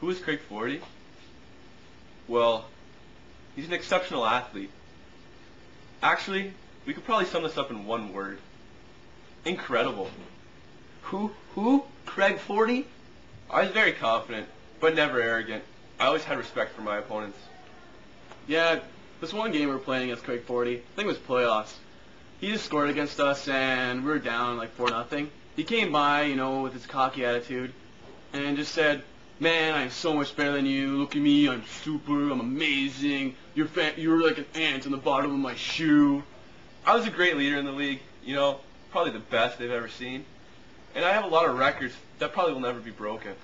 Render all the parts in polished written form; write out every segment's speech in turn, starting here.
Who is Craig Fordy? Well, he's an exceptional athlete. Actually, we could probably sum this up in one word. Incredible. Who? Craig Fordy? I was very confident, but never arrogant. I always had respect for my opponents. Yeah, this one game we were playing against Craig Fordy, I think it was playoffs. He just scored against us and we were down like 4-0. He came by, with his cocky attitude and just said, "Man, I'm so much better than you. Look at me, I'm super, I'm amazing. You're like an ant on the bottom of my shoe." I was a great leader in the league, probably the best they've ever seen. And I have a lot of records that probably will never be broken.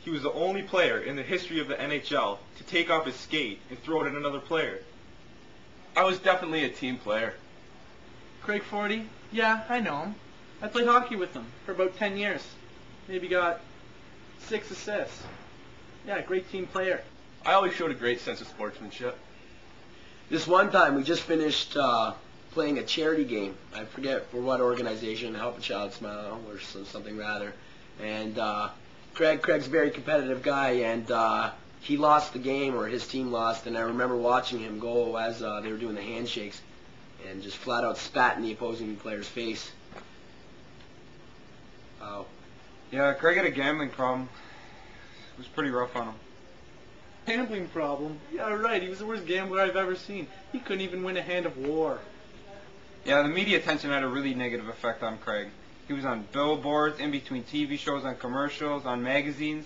He was the only player in the history of the NHL to take off his skate and throw it at another player. I was definitely a team player. Craig Fordy? Yeah, I know him. I played hockey with him for about 10 years. Maybe got 6 assists. Yeah, great team player. I always showed a great sense of sportsmanship. This one time we just finished playing a charity game. I forget for what organization, Help a Child Smile or something rather. And Craig's a very competitive guy, and he lost the game, or his team lost, and I remember watching him go as they were doing the handshakes and just flat out spat in the opposing player's face. Wow. Yeah, Craig had a gambling problem. It was pretty rough on him. Gambling problem? Yeah, right. He was the worst gambler I've ever seen. He couldn't even win a hand of war. Yeah, the media attention had a really negative effect on Craig. He was on billboards, in between TV shows, on commercials, on magazines.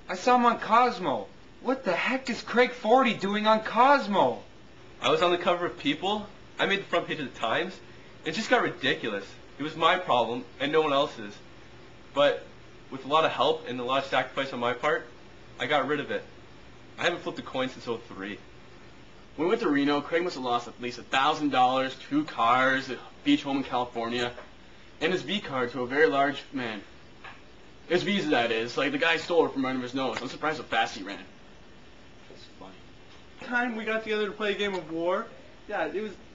I saw him on Cosmo. What the heck is Craig Fordy doing on Cosmo? I was on the cover of People. I made the front page of the Times. It just got ridiculous. It was my problem and no one else's. But with a lot of help and a lot of sacrifice on my part, I got rid of it. I haven't flipped a coin since '03. When we went to Reno, Craig must have lost at least $1,000, 2 cars, a beach home in California, and his V card to a very large man. His Visa, that is. Like, the guy stole it from under his nose. I'm surprised how fast he ran. That's funny. Time we got together to play a game of war,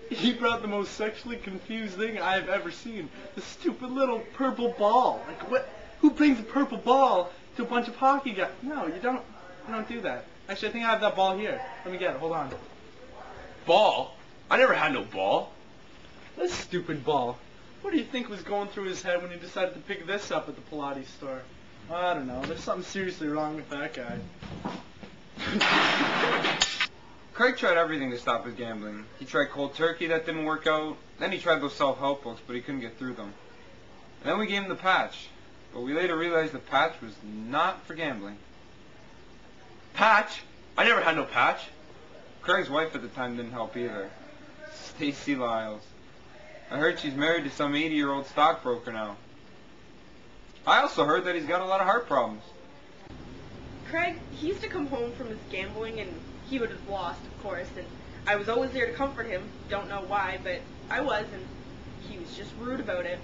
he brought the most sexually confused thing I've ever seen. The stupid little purple ball. Like, what? Who brings a purple ball to a bunch of hockey guys? No, you don't do that. Actually, I think I have that ball here. Let me get it. Hold on. Ball? I never had no ball. This stupid ball. What do you think was going through his head when he decided to pick this up at the Pilates store? I don't know. There's something seriously wrong with that guy. Craig tried everything to stop his gambling. He tried cold turkey, that didn't work out. Then he tried those self-help books, but he couldn't get through them. And then we gave him the patch. But we later realized the patch was not for gambling. Patch? I never had no patch. Craig's wife at the time didn't help either. Stacy Lyles. I heard she's married to some 80-year-old stockbroker now. I also heard that he's got a lot of heart problems. Craig, he used to come home from his gambling and he would have lost, of course, and I was always there to comfort him. Don't know why, but I was, and he was just rude about it.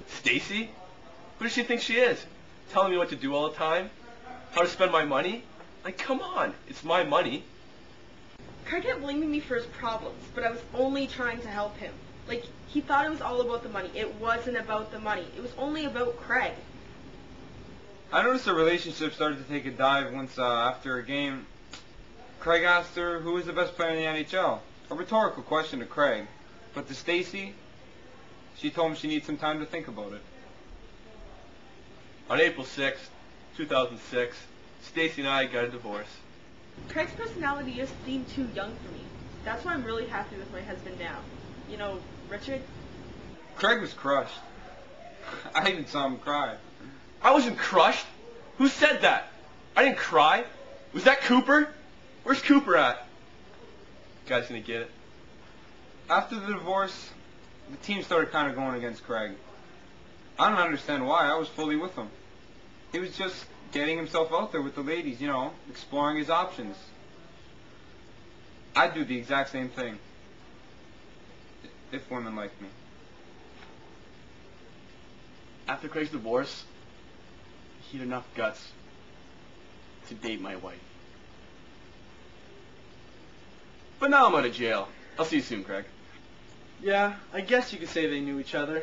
Stacy? Who does she think she is? Telling me what to do all the time? How to spend my money? Like, come on, it's my money. Craig kept blaming me for his problems, but I was only trying to help him. Like, he thought it was all about the money. It wasn't about the money. It was only about Craig. I noticed the relationship started to take a dive once after a game. Craig asked her who was the best player in the NHL. A rhetorical question to Craig. But to Stacy, she told him she needs some time to think about it. On April 6, 2006, Stacy and I got a divorce. Craig's personality just seemed too young for me. That's why I'm really happy with my husband now. You know, Richard? Craig was crushed. I even saw him cry. I wasn't crushed. Who said that? I didn't cry. Was that Cooper? Where's Cooper at? Guy's gonna get it. After the divorce, the team started kind of going against Craig. I don't understand why. I was fully with him. He was just getting himself out there with the ladies, exploring his options. I'd do the exact same thing. If women liked me. After Craig's divorce, he had enough guts to date my wife. But now I'm out of jail. I'll see you soon, Craig. Yeah, I guess you could say they knew each other.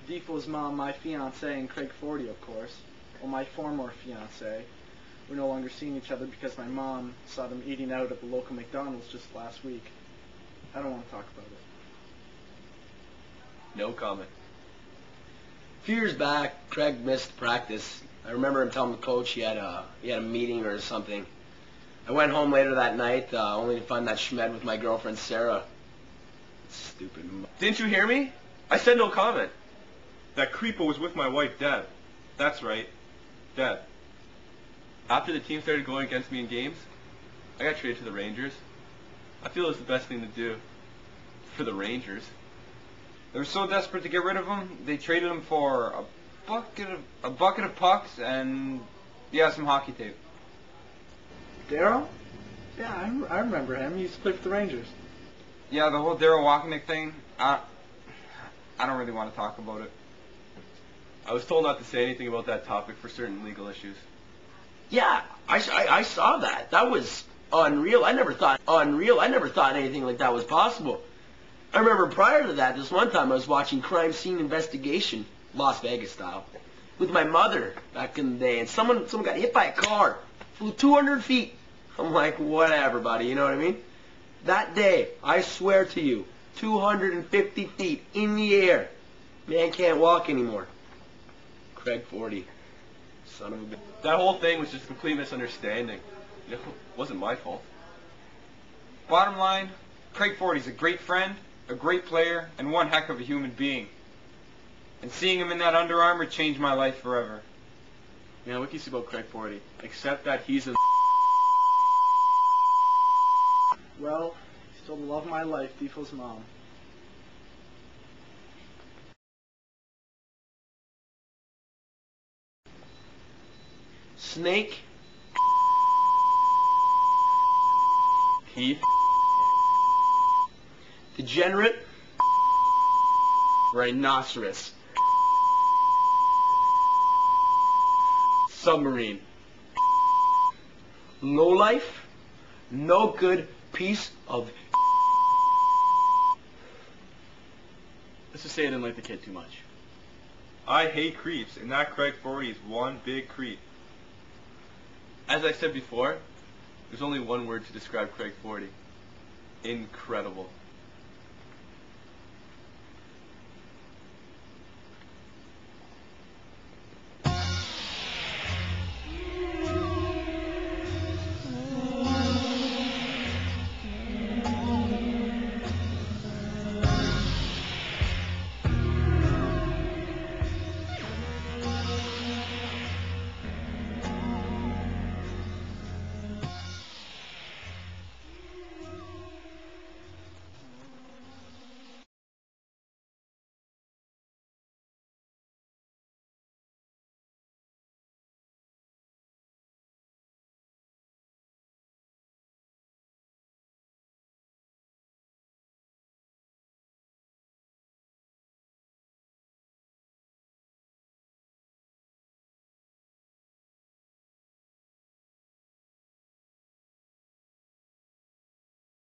Deefo's mom, my fiancée, and Craig Fordy, of course. Well, my former fiancée. we're no longer seeing each other because my mom saw them eating out at the local McDonald's just last week. I don't want to talk about it. No comment. A few years back, Craig missed practice. I remember him telling the coach he had a meeting or something. I went home later that night, only to find that Schmed with my girlfriend Sarah. Stupid. Didn't you hear me? I said no comment. That creepo was with my wife, Deb. That's right. Deb. After the team started going against me in games, I got traded to the Rangers. I feel it's the best thing to do for the Rangers. They were so desperate to get rid of him, they traded him for a bucket of pucks and some hockey tape. Daryl? Yeah, I remember him. He used to play for the Rangers. Yeah, the whole Daryl Walkenick thing, I don't really want to talk about it. I was told not to say anything about that topic for certain legal issues. Yeah, I saw that. That was unreal. I never thought anything like that was possible. I remember prior to that, this one time I was watching Crime Scene Investigation, Las Vegas style, with my mother back in the day, and someone got hit by a car, flew 200 feet. I'm like, whatever, buddy, you know what I mean? That day, I swear to you, 250 feet in the air. Man can't walk anymore. Craig Fordy. Son of a bitch. That whole thing was just a complete misunderstanding. You know, it wasn't my fault. Bottom line, Craig Fordy's a great friend, a great player, and one heck of a human being. And seeing him in that Under Armour changed my life forever. Yeah, what can you say about Craig Fordy? Except that he's a... Well, still the love of my life, Defoe's mom. Snake. Heath. Degenerate. Rhinoceros. Submarine. Lowlife. No good piece of... Let's just say I didn't like the kid too much. I hate creeps, and that Craig Fordy is one big creep. As I said before, there's only one word to describe Craig Fordy. Incredible.